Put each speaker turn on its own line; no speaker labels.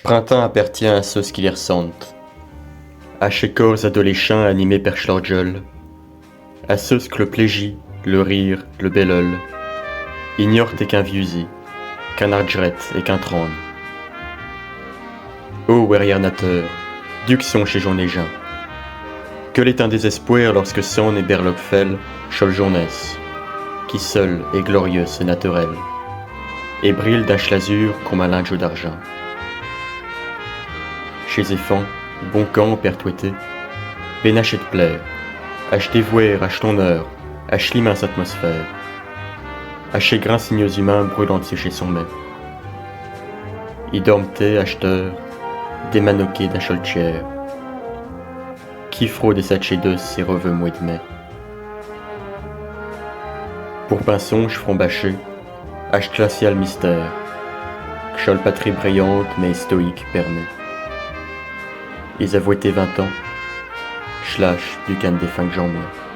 Printemps appartient à ceux qui les ressentent, à chez corps adolescents animés per Schlorgel, à ceux que le plaisir, le rire, le bellol, ignorent et qu'un viusi, qu'un argret et qu'un trône. Ô nateur, duction chez Journéjean, que l'est un désespoir lorsque son et Berlocfell, chol journesse, qui seul est glorieux et naturel, et brille d'un chlazur comme un linge d'argent. Chez Zéphon, bon camp pertouété, pénache et de plaire, ach dévouer, ach l'honneur, ach l'immense atmosphère, ach les grands signaux humains brûlant chez son mets. Y dormtait, acheteur, démanoqué d'un choltière, qui fraude et satché d'eux ses reveux moués de mai. Pour pinsonge front bâché, ach glacial mystère, chol patrie brillante mais stoïque permet. Ils avouaient 20 ans, schlash du can des fins que j'en ai.